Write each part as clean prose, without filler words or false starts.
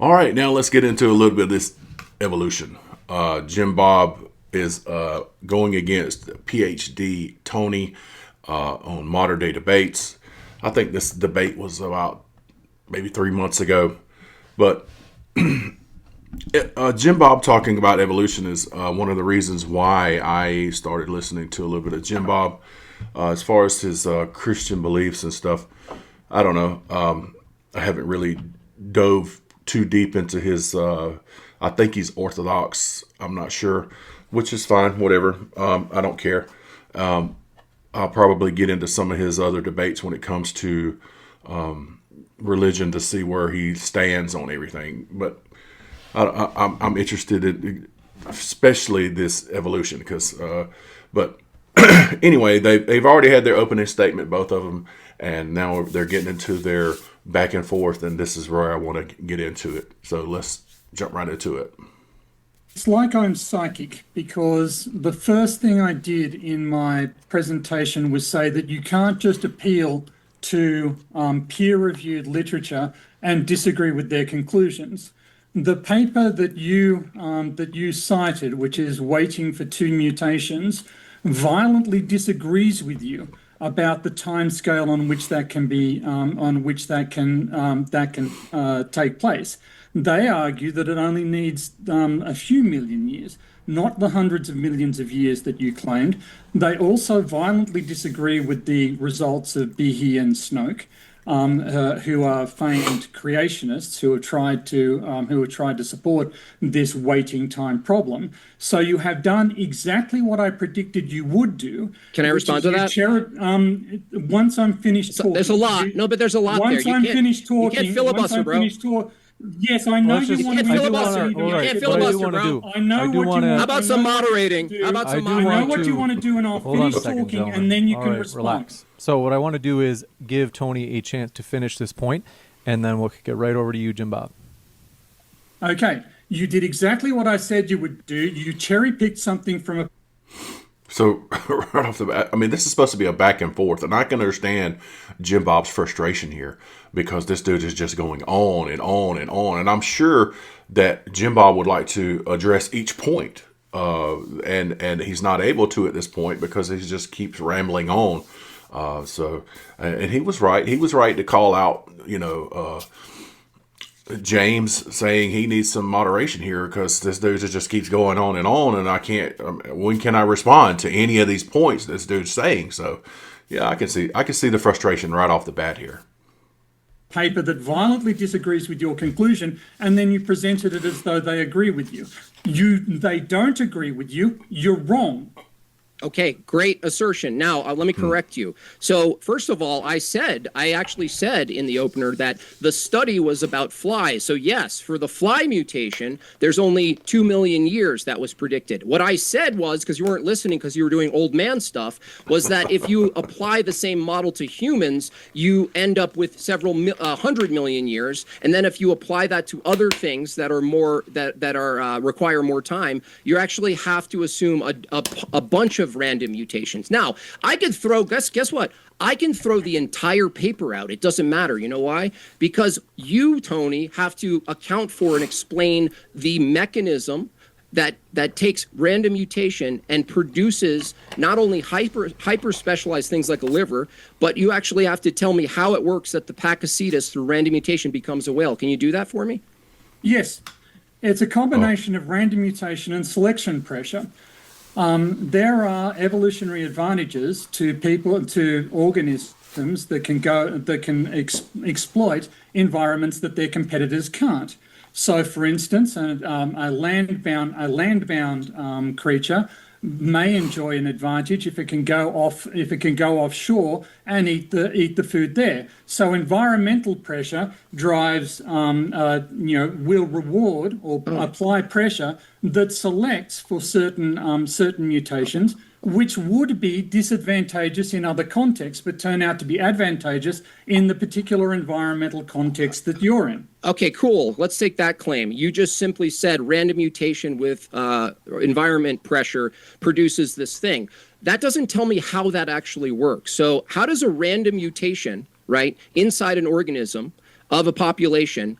All right, now let's get into a little bit of this evolution. Jimbob is going against PhD Tony on modern day debates. I think this debate was about maybe 3 months ago. But Jimbob talking about evolution is one of the reasons why I started listening to a little bit of Jimbob. As far as his Christian beliefs and stuff, I don't know. I haven't really dove too deep into his. I think he's Orthodox. I'm not sure, which is fine. Whatever. I don't care. I'll probably get into some of his other debates when it comes to religion to see where he stands on everything. But I'm interested in, especially this evolution, because. But anyway, they've already had their opening statement, both of them, and now they're getting into their back and forth, and this is where I want to get into it. So let's jump right into it. It's like I'm psychic, because the first thing I did in my presentation was say that you can't just appeal to peer-reviewed literature and disagree with their conclusions. The paper that you cited, which is Waiting for Two Mutations, violently disagrees with you about the timescale on which that can be take place. They argue that it only needs a few million years, not the hundreds of millions of years that you claimed. They also violently disagree with the results of Behe and Snoke, who are famed creationists who have tried to support this waiting time problem. So you have done exactly what I predicted you would do. Can I respond to that? Once I'm finished talking. There's a lot. No, but there's a lot there. Once I'm finished talking. You can't filibuster, bro. Yes, I know you want to filibuster. You can't filibuster, bro. I know what you want. How about some moderating? How about some moderating? I know what you want to do, and I'll finish talking, and then you can respond. Relax. So what I want to do is give Tony a chance to finish this point, and then we'll get right over to you, Jimbob. Okay. You did exactly what I said you would do. You cherry-picked something from a... So right off the bat, I mean, this is supposed to be a back and forth, and I can understand Jimbob's frustration here because this dude is just going on and on and on, and I'm sure that Jimbob would like to address each point, and he's not able to at this point because he just keeps rambling on. And he was right. He was right to call out, James, saying he needs some moderation here because this dude just keeps going on, and I can't. When can I respond to any of these points this dude's saying? So, yeah, I can see the frustration right off the bat here. Paper that violently disagrees with your conclusion, and then you presented it as though they agree with you. They don't agree with you. You're wrong. Okay, great assertion. Now, let me correct you. So, first of all, I actually said in the opener that the study was about flies. So, yes, for the fly mutation, there's only 2 million years that was predicted. What I said was, because you weren't listening because you were doing old man stuff, was that if you apply the same model to humans, you end up with several 100 million years. And then if you apply that to other things that are more, that are require more time, you actually have to assume a bunch of random mutations. Now, I could throw, guess what? I can throw the entire paper out. It doesn't matter. You know why? Because you, Tony, have to account for and explain the mechanism that takes random mutation and produces not only hyper specialized things like a liver, but you actually have to tell me how it works that the Pakicetus through random mutation becomes a whale. Can you do that for me? Yes. It's a combination of random mutation and selection pressure. There are evolutionary advantages to organisms that can exploit environments that their competitors can't. So, for instance, a landbound creature may enjoy an advantage if it can go offshore and eat the food there. So environmental pressure drives will reward or apply pressure that selects for certain mutations, which would be disadvantageous in other contexts, but turn out to be advantageous in the particular environmental context that you're in. Okay, cool. Let's take that claim. You just simply said random mutation with environment pressure produces this thing. That doesn't tell me how that actually works. So how does a random mutation, right, inside an organism of a population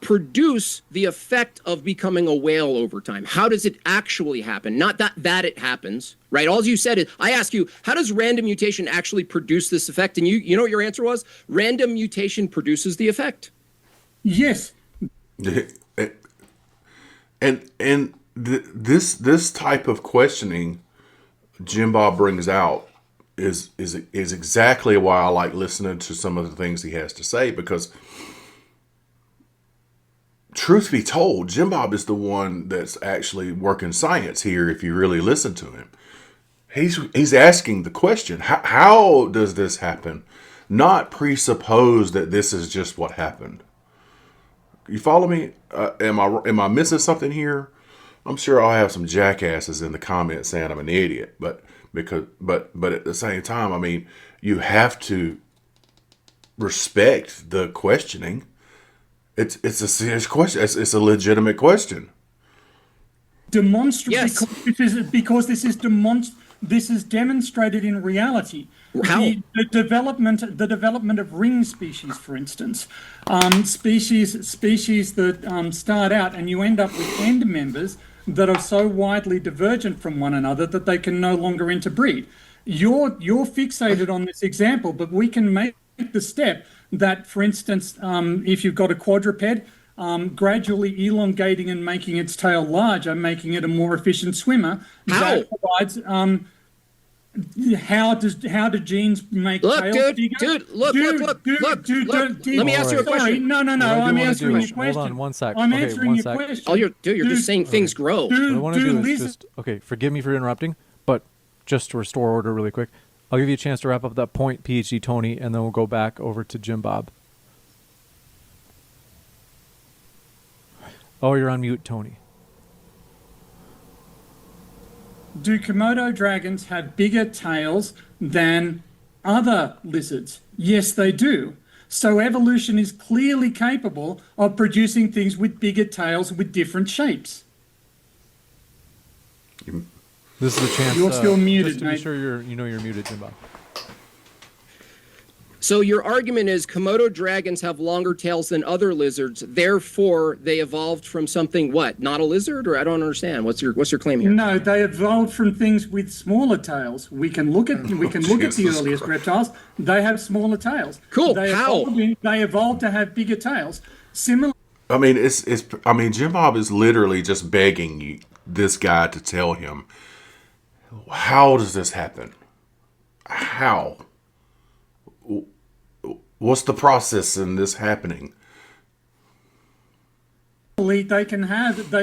produce the effect of becoming a whale over time? How does it actually happen? Not that it happens, right? All you said is, I ask you, how does random mutation actually produce this effect? And you know what your answer was? Random mutation produces the effect. Yes. And this type of questioning Jimbob brings out is exactly why I like listening to some of the things he has to say, because truth be told, Jimbob is the one that's actually working science here. If you really listen to him, he's asking the question, how does this happen? Not presuppose that this is just what happened. You follow me? Am I missing something here? I'm sure I'll have some jackasses in the comments saying I'm an idiot, but at the same time, I mean, you have to respect the questioning. It's a serious question. It's a legitimate question. Demonstrably, Yes. because this is demonstrated in reality. How? The development of ring species, for instance, species that start out and you end up with end members that are so widely divergent from one another that they can no longer interbreed. You're fixated on this example, but we can make the step that, for instance, if you've got a quadruped, gradually elongating and making its tail larger, making it a more efficient swimmer. How? That provides. How do genes make Look, tails dude, bigger? look. Let me ask you a question. Sorry, no. I'm answering your question. Hold on one sec. I'm Okay, answering one your sec. question. All you're just saying things grow. What I want to do is lizards- just, okay, forgive me for interrupting, but just to restore order really quick, I'll give you a chance to wrap up that point, PhD Tony, and then we'll go back over to Jimbob. Oh, you're on mute, Tony. Do Komodo dragons have bigger tails than other lizards? Yes, they do. So evolution is clearly capable of producing things with bigger tails with different shapes. This is a chance. You're still muted, just to be mate. sure you're muted, Jimbob. So your argument is Komodo dragons have longer tails than other lizards, therefore they evolved from something what? Not a lizard, or I don't understand. What's your claim here? No, they evolved from things with smaller tails. We can look at the Jesus earliest Christ. reptiles. They have smaller tails. Cool. They How? They evolved to have bigger tails. Similar. I mean, Jimbob is literally just begging this guy to tell him, how does this happen? How? What's the process in this happening? They can have.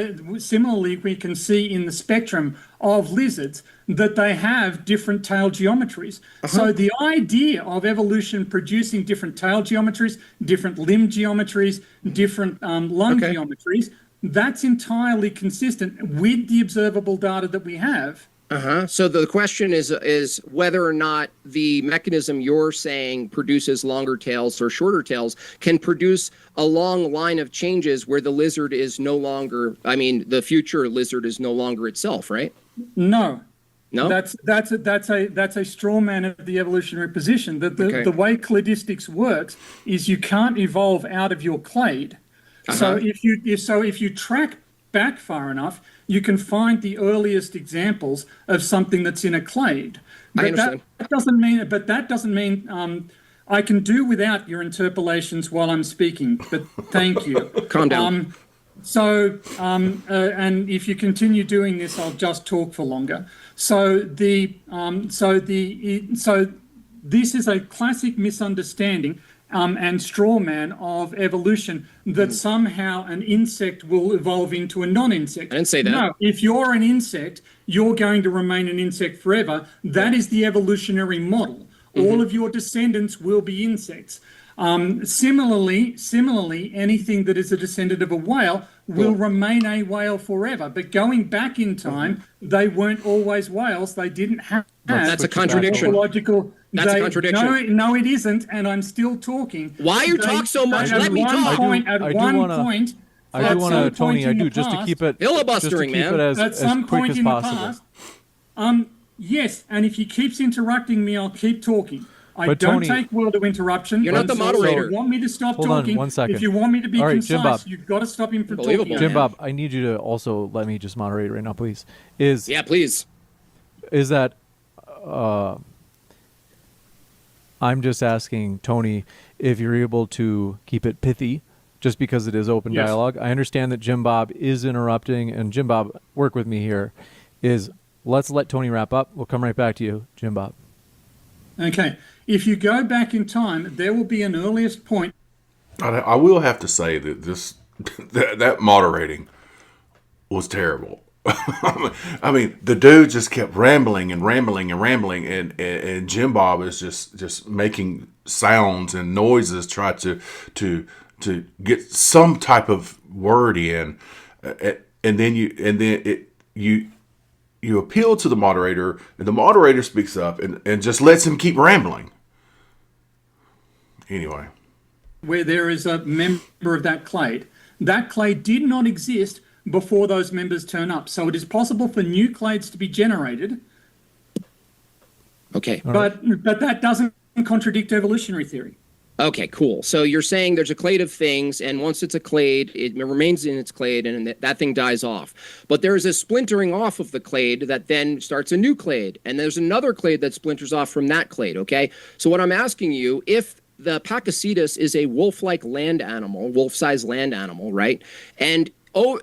Similarly, we can see in the spectrum of lizards that they have different tail geometries. So the idea of evolution producing different tail geometries, different limb geometries, different lung geometries, that's entirely consistent with the observable data that we have. So the question is whether or not the mechanism you're saying produces longer tails or shorter tails can produce a long line of changes where the lizard is no longer, the future lizard is no longer itself, right? No. No? That's a straw man of the evolutionary position. That the way cladistics works is you can't evolve out of your clade. So if you track back far enough, you can find the earliest examples of something that's in a clade. But I understand. That doesn't mean I can do without your interpolations while I'm speaking. But thank you. Calm down. And if you continue doing this, I'll just talk for longer. So this is a classic misunderstanding and straw man of evolution that somehow an insect will evolve into a non-insect. I didn't say that. No, if you're an insect, you're going to remain an insect forever. That is the evolutionary model. All of your descendants will be insects. Similarly, anything that is a descendant of a whale will remain a whale forever. But going back in time, they weren't always whales. They didn't have. That's a contradiction. That's a contradiction. No, it isn't. And I'm still talking. Why you talk so much? Let me talk. At one point, I do want to, Tony, I do, just to keep it, Filibustering, just to keep man. it at as some quick point as in the possible. past, yes, and if he keeps interrupting me, I'll keep talking. I But don't Tony- take world of interruption. You're not the So moderator. If you want me to stop Hold on talking, 1 second. if you want me to be All right, concise, Jimbob. you've got to stop him from Unbelievable, talking. man. Jimbob, I need you to also let me just moderate right now, please. Yeah, please. Is that I'm just asking Tony if you're able to keep it pithy, just because it is open Yes. dialogue. I understand that Jimbob is interrupting, and Jimbob, work with me here. Let's let Tony wrap up. We'll come right back to you, Jimbob. Okay. If you go back in time, there will be an earliest point. I will have to say that that moderating was terrible. I mean, the dude just kept rambling and rambling and rambling, and Jimbob is just making sounds and noises, try to get some type of word in, and then you appeal to the moderator, and the moderator speaks up and just lets him keep rambling. Anyway. Where there is a member of that clade. That clade did not exist before those members turn up. So it is possible for new clades to be generated, Okay. but that doesn't contradict evolutionary theory. Okay, cool. So you're saying there's a clade of things, and once it's a clade, it remains in its clade, and that thing dies off. But there is a splintering off of the clade that then starts a new clade, and there's another clade that splinters off from that clade, okay? So what I'm asking you, if the Pakicetus is a wolf-like land animal, wolf-sized land animal, right? And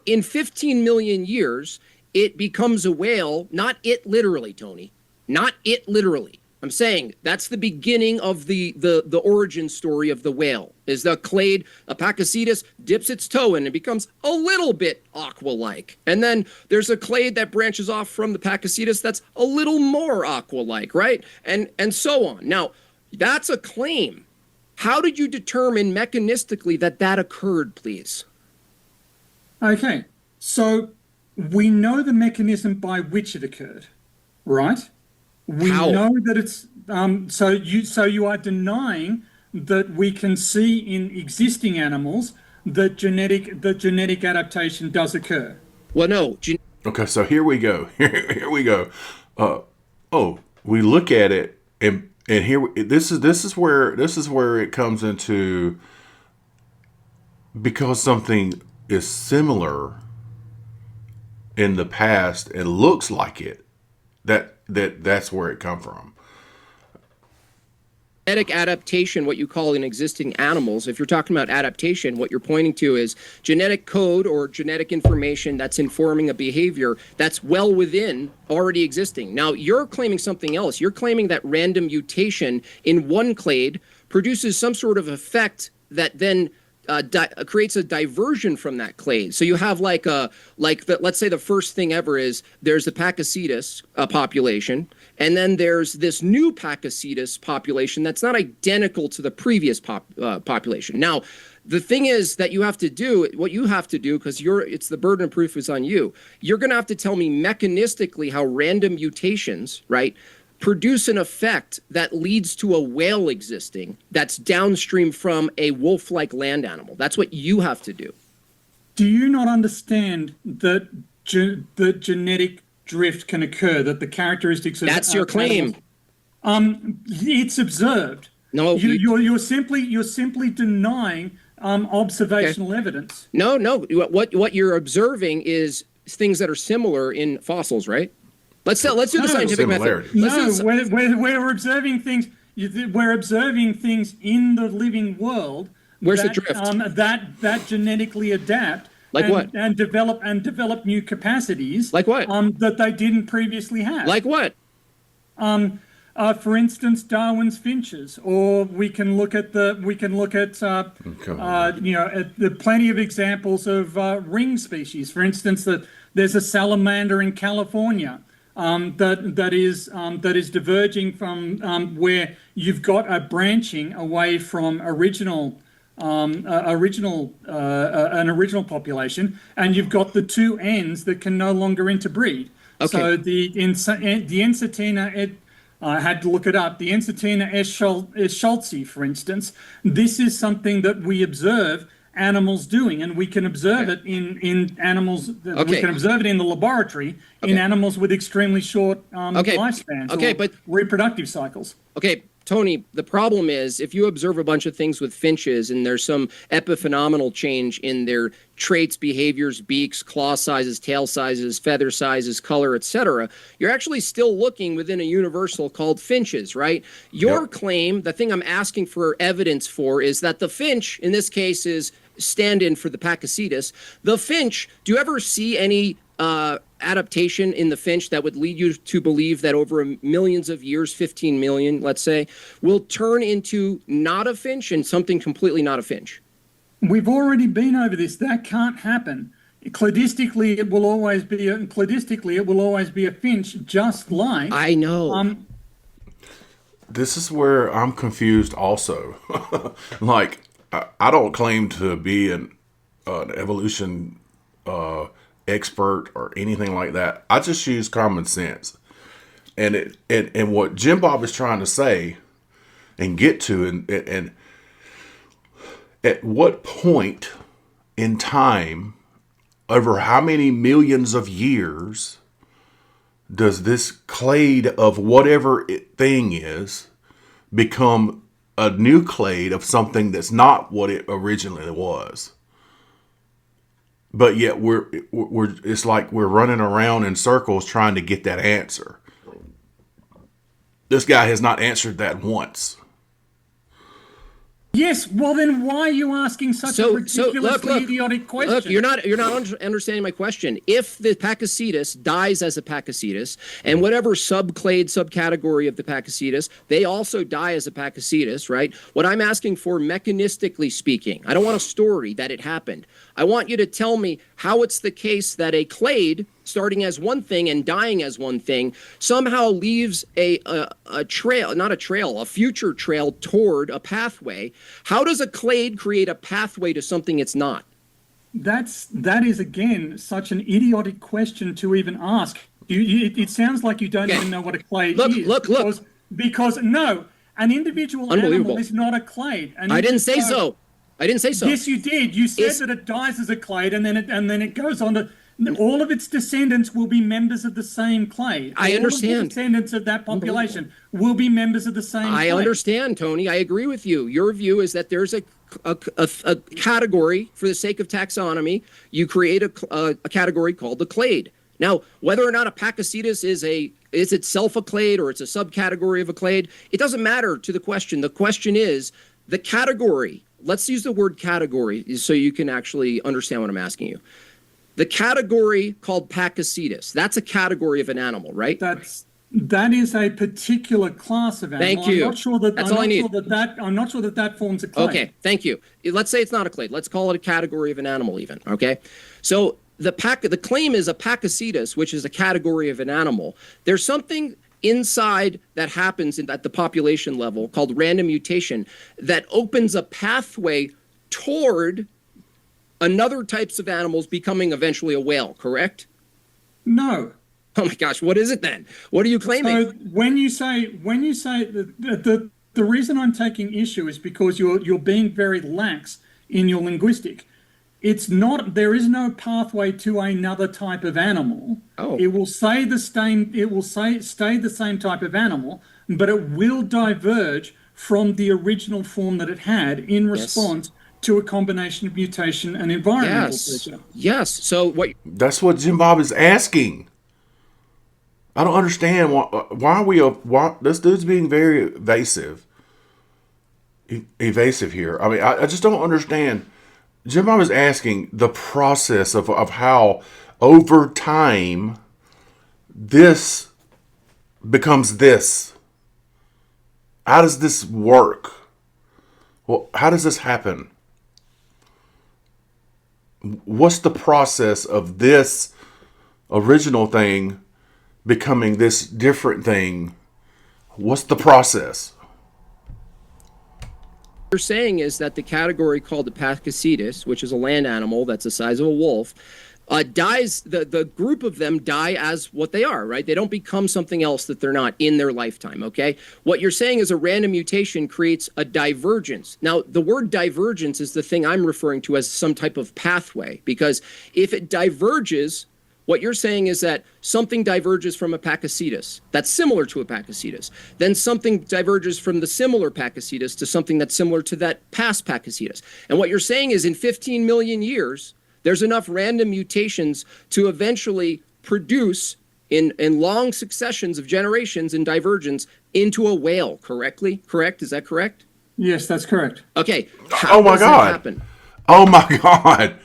in 15 million years, it becomes a whale, not it literally, Tony, not it literally. I'm saying that's the beginning of the origin story of the whale. Is the clade, a Pakicetus dips its toe in and becomes a little bit aqua-like. And then there's a clade that branches off from the Pakicetus that's a little more aqua-like, right? And so on. Now, that's a claim. How did you determine mechanistically that occurred, please? Okay, so we know the mechanism by which it occurred, right? We How? know that it's so you are denying that we can see in existing animals that genetic adaptation does occur. Well, no. Okay, so here we go. Here we go. We look at it, and here this is where it comes into, because something is similar in the past and looks like it. That's where it come from. Genetic adaptation, what you call in existing animals, if you're talking about adaptation, what you're pointing to is genetic code or genetic information that's informing a behavior that's well within already existing. Now, you're claiming something else. You're claiming that random mutation in one clade produces some sort of effect that then creates a diversion from that clade. So you have let's say the first thing ever is there's the Pakicetus population, and then there's this new Pakicetus population that's not identical to the previous population. Now, the thing is that what you have to do, because it's the burden of proof is on you. You're going to have to tell me mechanistically how random mutations, right, produce an effect that leads to a whale existing that's downstream from a wolf-like land animal. That's what you have to do. Do you not understand that that genetic drift can occur? That the characteristics of That's your claim. It's observed. No, you're simply denying observational evidence. No. What you're observing is things that are similar in fossils, right? Let's do the scientific method. We're observing things. We're observing things in the living world. Where's the drift? That genetically adapt. Like what? And develop new capacities. Like what? That they didn't previously have. Like what? For instance, Darwin's finches, or we can look at the plenty of examples of ring species. For instance, there's a salamander in California that is diverging from where you've got a branching away from an original population, and you've got the two ends that can no longer interbreed. Okay. So the Ensatina, I had to look it up. The Ensatina escholtzi, for instance, this is something that we observe animals doing, and we can observe it in animals. We can observe it in the laboratory in animals with extremely short lifespans or reproductive cycles. Okay, Tony, the problem is if you observe a bunch of things with finches and there's some epiphenomenal change in their traits, behaviors, beaks, claw sizes, tail sizes, feather sizes, color, etc., you're actually still looking within a universal called finches, right? Your claim, the thing I'm asking for evidence for, is that the finch, in this case, is stand-in for the Pakicetus. The finch, do you ever see any adaptation in the finch that would lead you to believe that over millions of years, 15 million, let's say, will turn into not a finch and something completely not a finch? We've already been over this. That can't happen. Cladistically, it will always be a finch, just like I know. This is where I'm confused also. Like, I don't claim to be an evolution expert or anything like that. I just use common sense. And what Jimbob is trying to say and get to, and at what point in time, over how many millions of years, does this clade of whatever thing is become a new clade of something that's not what it originally was? But yet we're it's like we're running around in circles trying to get that answer. This guy has not answered that once. Yes, well then why are you asking such a ridiculously idiotic question? Look, you're not understanding my question. If the Pakicetus dies as a Pakicetus, and whatever subclade, subcategory of the Pakicetus, they also die as a Pakicetus, right? What I'm asking for, mechanistically speaking, I don't want a story that it happened. I want you to tell me how it's the case that a clade, starting as one thing and dying as one thing, somehow leaves a trail, not a trail, a future trail toward a pathway. How does a clade create a pathway to something it's not? That is again such an idiotic question to even ask. It sounds like you don't even know what a clade is. Look. Because no, an individual animal is not a clade. I didn't say so. I didn't say so. Yes, you did. You said that it dies as a clade, and then it goes on to. All of its descendants will be members of the same clade. I understand. All of the descendants of that population will be members of the same clade. I understand, Tony. I agree with you. Your view is that there's a category for the sake of taxonomy. You create a category called the clade. Now, whether or not a Pakicetus is itself a clade or it's a subcategory of a clade, it doesn't matter to the question. The question is the category. Let's use the word category so you can actually understand what I'm asking you. The category called Pakicetus, that's a category of an animal, right? That is a particular class of animal. Thank you. I'm not sure that that's all I need. I'm not sure that forms a clade. Okay, thank you. Let's say it's not a clade. Let's call it a category of an animal even, okay? So the claim is a Pakicetus, which is a category of an animal. There's something inside that happens at the population level called random mutation that opens a pathway toward another types of animals becoming eventually a whale, correct? No. Oh my gosh, what is it then? What are you claiming? So when you say the reason I'm taking issue is because you're being very lax in your linguistic. It's not, there is no pathway to another type of animal. Oh. It will stay the same type of animal, but it will diverge from the original form that it had in response to a combination of mutation and environmental pressure. Yes. So what? That's what Jimbob is asking. I don't understand why this dude's being very evasive here. I mean, I just don't understand. Jimbob is asking the process of how over time this becomes this. How does this work? Well, how does this happen? What's the process of this original thing becoming this different thing? What's the process? What you're saying is that the category called the Pakicetus, which is a land animal that's the size of a wolf, dies. The group of them die as what they are, right? They don't become something else that they're not in their lifetime, okay? What you're saying is a random mutation creates a divergence. Now, the word divergence is the thing I'm referring to as some type of pathway, because if it diverges What you're saying is that something diverges from a Pakicetus that's similar to a Pakicetus. Then something diverges from the similar Pakicetus to something that's similar to that past Pakicetus. And what you're saying is in 15 million years, there's enough random mutations to eventually produce in long successions of generations and divergence into a whale, correctly? Correct? Is that correct? Yes, that's correct. Okay. Oh my does that God. happen? Oh my God.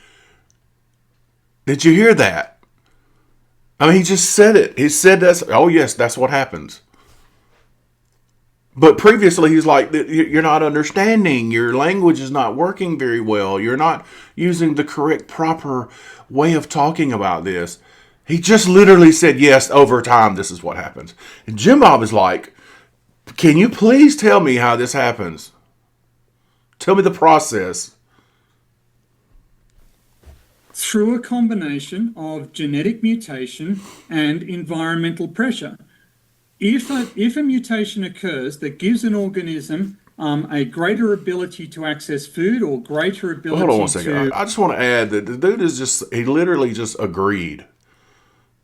Did you hear that? I mean, he just said it. He said that's, oh yes, that's what happens. But previously he's like, you're not understanding. Your language is not working very well. You're not using the correct, proper way of talking about this. He just literally said, yes, over time, this is what happens. And Jimbob is like, can you please tell me how this happens? Tell me the process. Through a combination of genetic mutation and environmental pressure. If a mutation occurs that gives an organism a greater ability to access food or greater ability Hold on one second. I just want to add that the dude is he literally just agreed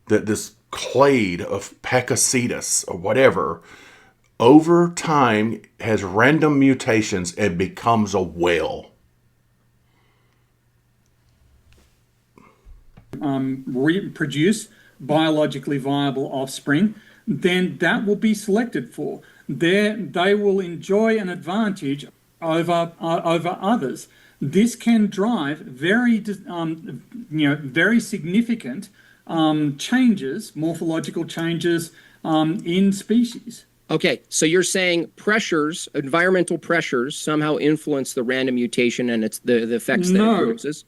that this clade of Pakicetus or whatever over time has random mutations and becomes a whale. Reproduce biologically viable offspring, then that will be selected for. They will enjoy an advantage over others. This can drive very significant changes, morphological changes in species. Okay, so you're saying pressures, environmental pressures, somehow influence the random mutation and it's the effects that it produces?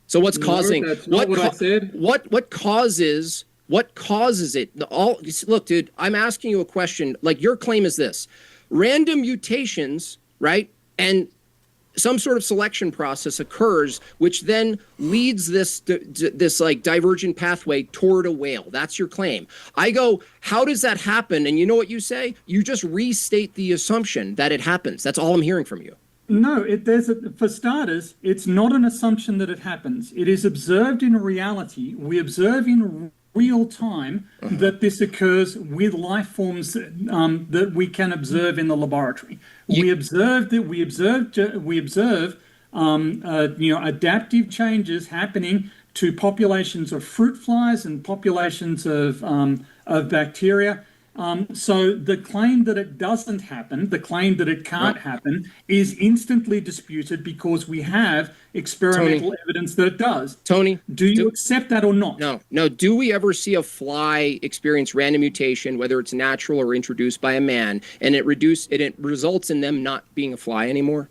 So what's causing? That's not what I said. What causes it? Look, dude, I'm asking you a question. Like your claim is this: random mutations, right? And some sort of selection process occurs, which then leads this like divergent pathway toward a whale. That's your claim. I go, how does that happen? And you know what you say? You just restate the assumption that it happens. That's all I'm hearing from you. No, for starters, it's not an assumption that it happens. It is observed in reality. We observe in real time that this occurs with life forms that we can observe in the laboratory. We observe adaptive changes happening to populations of fruit flies and populations of bacteria. So the claim that it doesn't happen, the claim that it can't happen, is instantly disputed because we have experimental evidence that it does. Tony, do you accept that or not? No. Do we ever see a fly experience random mutation, whether it's natural or introduced by a man, and it results in them not being a fly anymore?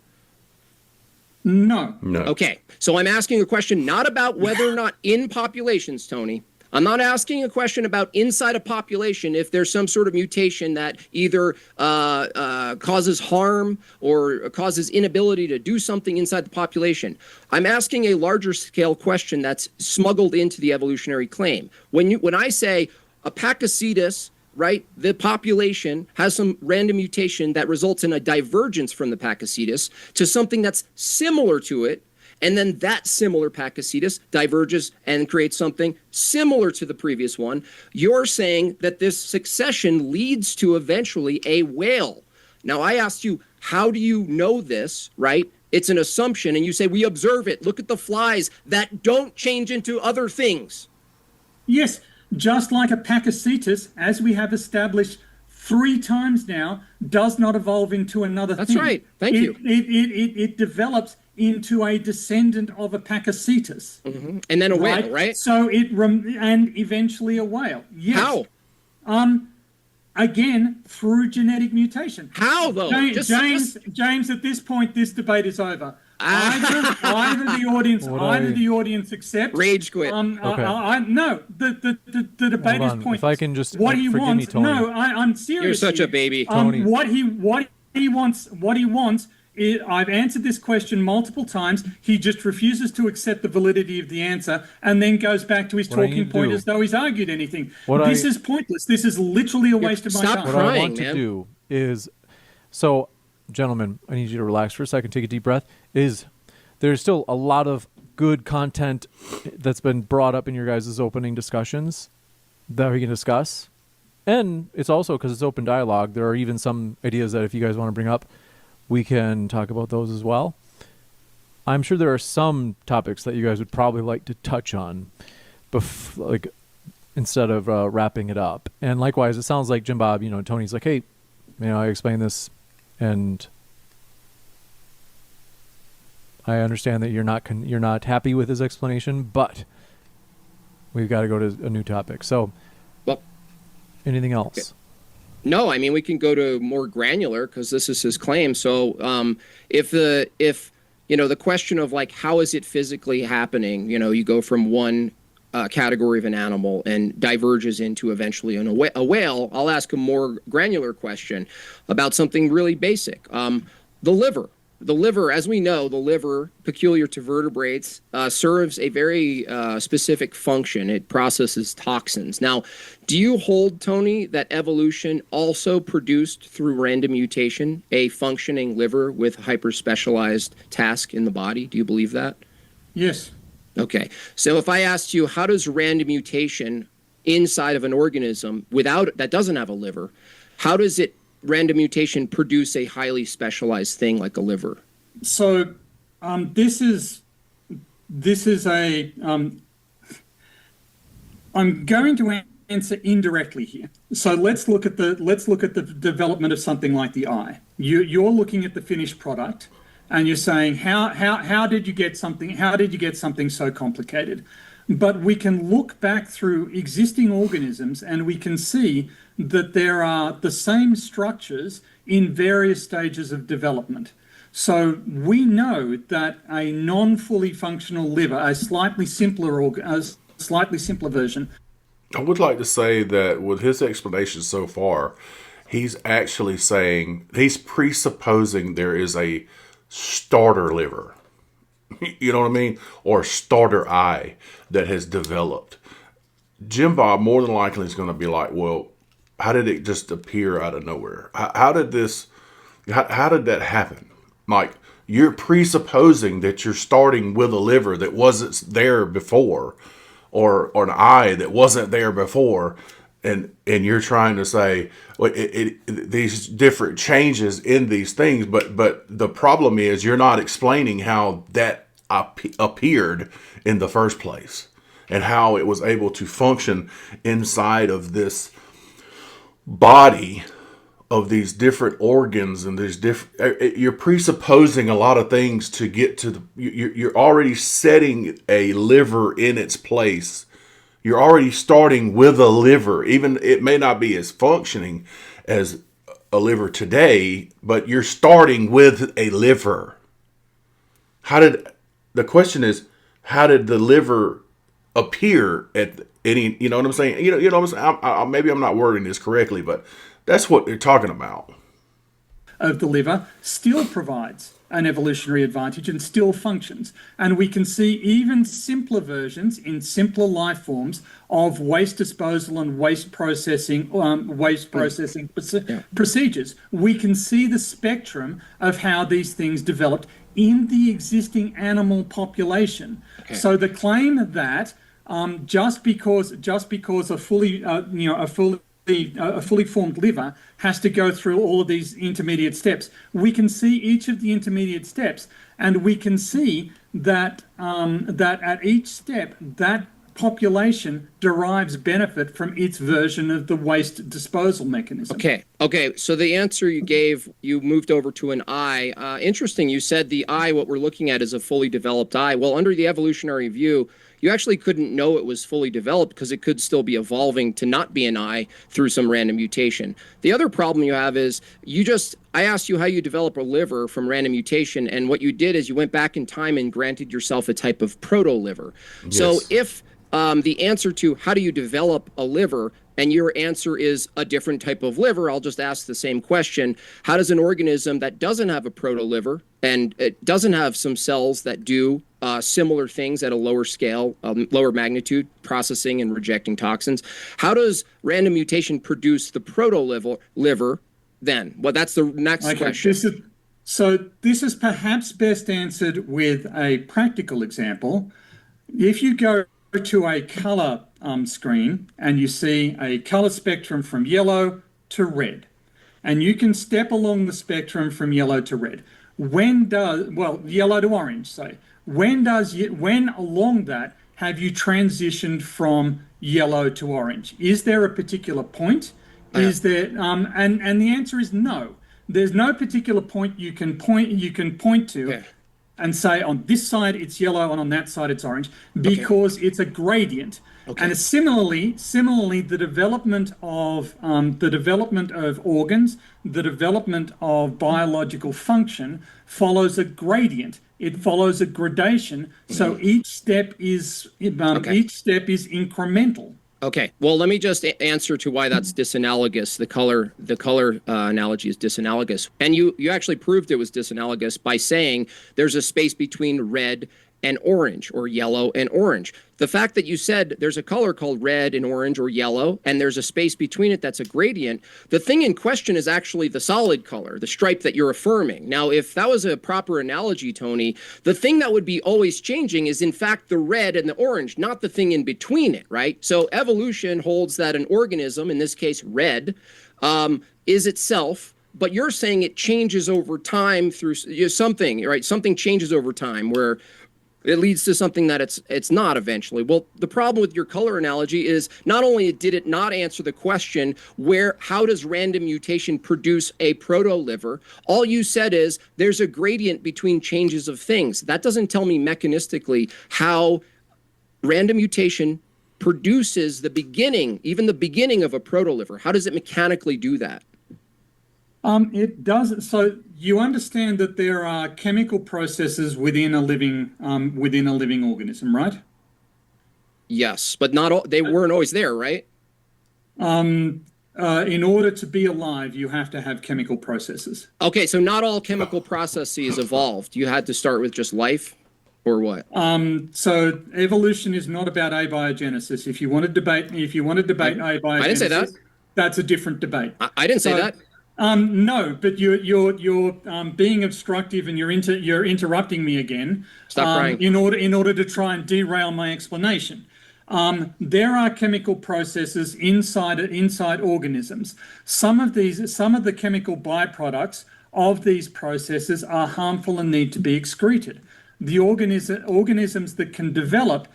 No. Okay, so I'm asking a question not about whether or not in populations, Tony. I'm not asking a question about inside a population if there's some sort of mutation that either causes harm or causes inability to do something inside the population. I'm asking a larger scale question that's smuggled into the evolutionary claim. When I say a Pakicetus, right, the population has some random mutation that results in a divergence from the Pakicetus to something that's similar to it, and then that similar Pakicetus diverges and creates something similar to the previous one. You're saying that this succession leads to eventually a whale. Now, I asked you, how do you know this, right? It's an assumption, and you say, we observe it. Look at the flies that don't change into other things. Yes, just like a Pakicetus, as we have established 3 times now, does not evolve into another thing. That's right. Thank you. It develops into a descendant of a Pakicetus. And then a whale, right? So and eventually a whale. Yes. How? Again, through genetic mutation. How, though? James, at this point, this debate is over. Either the audience accepts. Rage quit. No, the debate is pointless. If I can just what he wants. me, Tony. No, I'm serious. You're such a baby, Tony. What he wants. I've answered this question multiple times. He just refuses to accept the validity of the answer and then goes back to his talking point as though he's argued anything. This is pointless. This is literally a waste of my time. What I want to do is, so, gentlemen, I need you to relax for a second, take a deep breath, there's still a lot of good content that's been brought up in your guys' opening discussions that we can discuss. And it's also, because it's open dialogue, there are even some ideas that if you guys want to bring up, we can talk about those as well. I'm sure there are some topics that you guys would probably like to touch on, like instead of wrapping it up. And likewise, it sounds like Jimbob, Tony's like, hey, I explained this, and I understand that you're not happy with his explanation, but we've got to go to a new topic. So, Well, anything else? okay. No, I mean, we can go to more granular because this is his claim. So, if the question of like, how is it physically happening? You go from one category of an animal and diverges into eventually a whale. I'll ask a more granular question about something really basic. The liver. The liver, as we know, the liver, peculiar to vertebrates, serves a very specific function. It processes toxins. Now, do you hold, Tony, that evolution also produced through random mutation a functioning liver with hyper-specialized task in the body? Do you believe that? Yes. Okay. So if I asked you, how does random mutation inside of an organism that doesn't have a liver, how does random mutation produce a highly specialized thing like a liver? So this is a I'm going to answer indirectly here. So let's look at the development of something like the eye. You're looking at the finished product, and you're saying how did you get something so complicated? But we can look back through existing organisms, and we can see that there are the same structures in various stages of development. So we know that a non-fully functional liver, a slightly simpler version. I would like to say that with his explanation so far, he's actually saying, he's presupposing there is a starter liver. You know what I mean? Or starter eye that has developed. Jimbob more than likely is going to be like, well, how did it just appear out of nowhere? How did that happen? Like, you're presupposing that you're starting with a liver that wasn't there before, or an eye that wasn't there before, and you're trying to say, well, these different changes in these things, but the problem is you're not explaining how that appeared in the first place and how it was able to function inside of this body of these different organs and these different. You're presupposing a lot of things to get to you're already setting a liver in its place. You're already starting with a liver. Even it may not be as functioning as a liver today, but you're starting with a liver. The question is, how did the liver appear at any, you know what I'm saying? You know what I'm saying? Maybe I'm not wording this correctly, but that's what they're talking about. Of the liver still provides an evolutionary advantage and still functions. And we can see even simpler versions in simpler life forms of waste disposal and waste processing procedures. We can see the spectrum of how these things developed in the existing animal population. Okay. So the claim that just because a fully formed liver has to go through all of these intermediate steps. We can see each of the intermediate steps, and we can see that that at each step, that population derives benefit from its version of the waste disposal mechanism. Okay. So the answer you gave, you moved over to an eye. Interesting. You said the eye, what we're looking at is a fully developed eye. Well, under the evolutionary view, you actually couldn't know it was fully developed because it could still be evolving to not be an eye through some random mutation. The other problem you have is I asked you how you develop a liver from random mutation, and what you did is you went back in time and granted yourself a type of proto-liver. Yes. So if the answer to how do you develop a liver, and your answer is a different type of liver, I'll just ask the same question. How does an organism that doesn't have a proto-liver and it doesn't have some cells that do similar things at a lower scale, lower magnitude, processing and rejecting toxins, how does random mutation produce the proto-liver then? Well, that's the next question. So this is perhaps best answered with a practical example. If you go to a color screen and you see a color spectrum from yellow to red, and you can step along the spectrum from yellow to red. Well, yellow to orange, say. When along that have you transitioned from yellow to orange? Is there a particular point? Yeah. Is there, and the answer is no. There's no particular point you can point to Okay. and say on this side it's yellow and on that side it's orange Okay. because it's a gradient. Okay. And similarly, the development of organs, the development of biological function follows a gradient. It follows a gradation. So Okay. each step is incremental. Okay. Well, let me just answer to why that's disanalogous. The color analogy is disanalogous, and you actually proved it was disanalogous by saying there's a space between red and orange, or yellow and orange. The fact that you said there's a color called red and orange or yellow, and there's a space between it that's a gradient, the thing in question is actually the solid color, the stripe that you're affirming. Now, if that was a proper analogy, Tony, the thing that would be always changing is in fact the red and the orange, not the thing in between it, right? So evolution holds that an organism, in this case red, is itself, but you're saying it changes over time through something, right? Something changes over time where it leads to something that it's not eventually. Well, the problem with your color analogy is not only did it not answer the question how does random mutation produce a proto-liver, all you said is there's a gradient between changes of things. That doesn't tell me mechanistically how random mutation produces even the beginning of a proto-liver. How does it mechanically do that? It does. So you understand that there are chemical processes within a living organism, right? Yes, but not all, they weren't always there, right? In order to be alive, you have to have chemical processes. Okay, so not all chemical processes evolved. You had to start with just life, or what? So evolution is not about abiogenesis. If you want to debate abiogenesis, I didn't say that. That's a different debate. I didn't say that. No, but you're being obstructive and you're interrupting me again. Stop crying. In order to try and derail my explanation. There are chemical processes inside organisms. Some of the chemical byproducts of these processes are harmful and need to be excreted. The organisms that can develop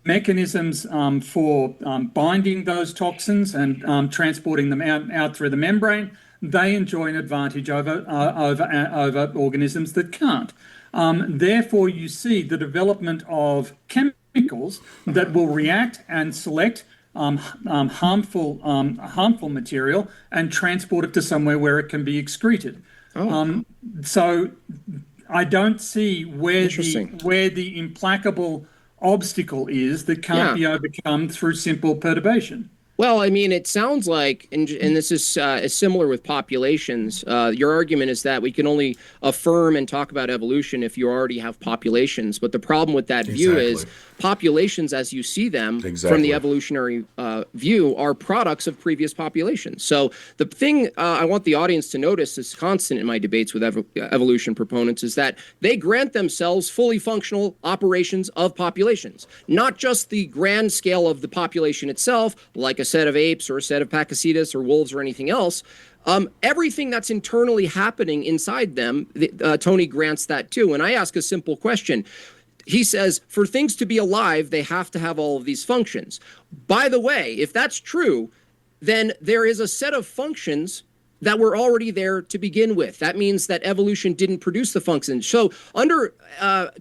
mechanisms for binding those toxins and transporting them out through the membrane, they enjoy an advantage over organisms that can't. Therefore, you see the development of chemicals that will react and select harmful material and transport it to somewhere where it can be excreted. So I don't see where the implacable obstacle is that can't be overcome through simple perturbation. Well, I mean, it sounds like, and this is similar with populations. Your argument is that we can only affirm and talk about evolution if you already have populations. But the problem with that view is populations, as you see them from the evolutionary view, are products of previous populations. So the thing I want the audience to notice is constant in my debates with evolution proponents is that they grant themselves fully functional operations of populations, not just the grand scale of the population itself, like a set of apes or a set of Pakicetus or wolves or anything else. Everything that's internally happening inside them, Tony grants that too. And I ask a simple question. He says, for things to be alive, they have to have all of these functions. By the way, if that's true, then there is a set of functions that were already there to begin with. That means that evolution didn't produce the functions. So under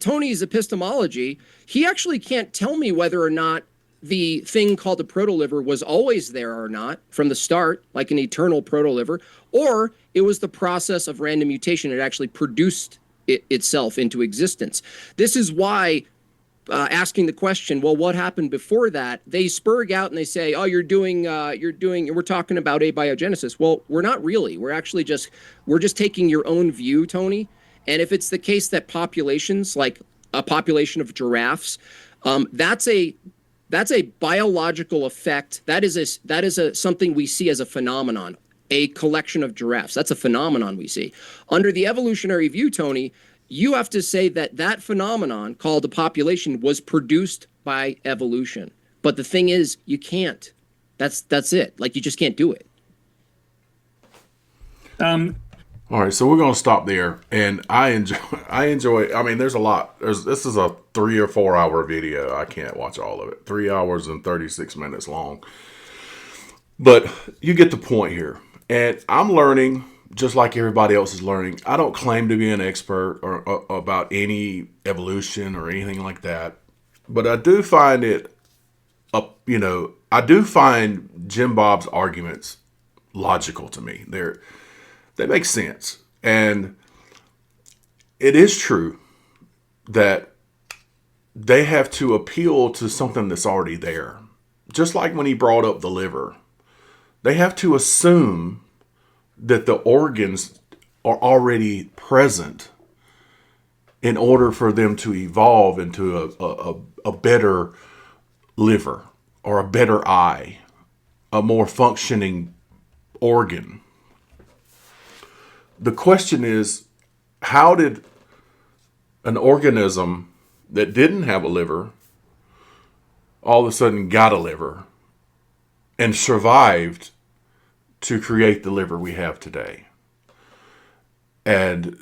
Tony's epistemology, he actually can't tell me whether or not the thing called the protoliver was always there or not from the start, like an eternal protoliver, or it was the process of random mutation. It actually produced itself into existence. This is why asking the question, well, what happened before that? They spurg out and they say, oh, we're talking about abiogenesis. Well, we're not really. We're just taking your own view, Tony. And if it's the case that populations, like a population of giraffes, that's a biological effect. That is something we see as a phenomenon. a collection of giraffes. That's a phenomenon we see. Under the evolutionary view, Tony, you have to say that that phenomenon called a population was produced by evolution. But the thing is, you can't. That's it. Like, you just can't do it. All right, so we're going to stop there, and I enjoy. I mean, there's a lot. This is a 3 or 4 hour video. I can't watch all of it. 3 hours and 36 minutes long, but you get the point here. And I'm learning just like everybody else is learning. I don't claim to be an expert or about any evolution or anything like that, but I do find I do find Jimbob's arguments logical to me. They make sense. And it is true that they have to appeal to something that's already there. Just like when he brought up the liver, they have to assume that the organs are already present in order for them to evolve into a better liver or a better eye, a more functioning organ. The question is, how did an organism that didn't have a liver all of a sudden got a liver and survived to create the liver we have today? And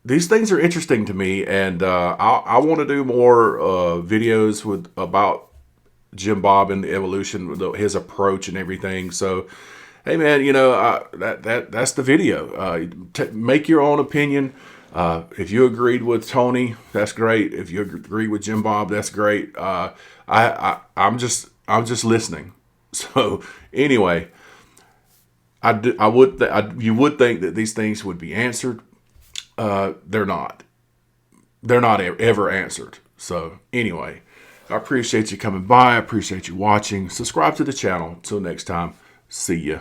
these things are interesting to me, and I want to do more videos about Jimbob and the evolution, his approach and everything. So, hey man, that's the video. Make your own opinion. If you agreed with Tony, that's great. If you agree with Jimbob, that's great. I'm just listening. So anyway, you would think that these things would be answered. They're not. They're not ever answered. So anyway, I appreciate you coming by. I appreciate you watching. Subscribe to the channel. Until next time, see ya.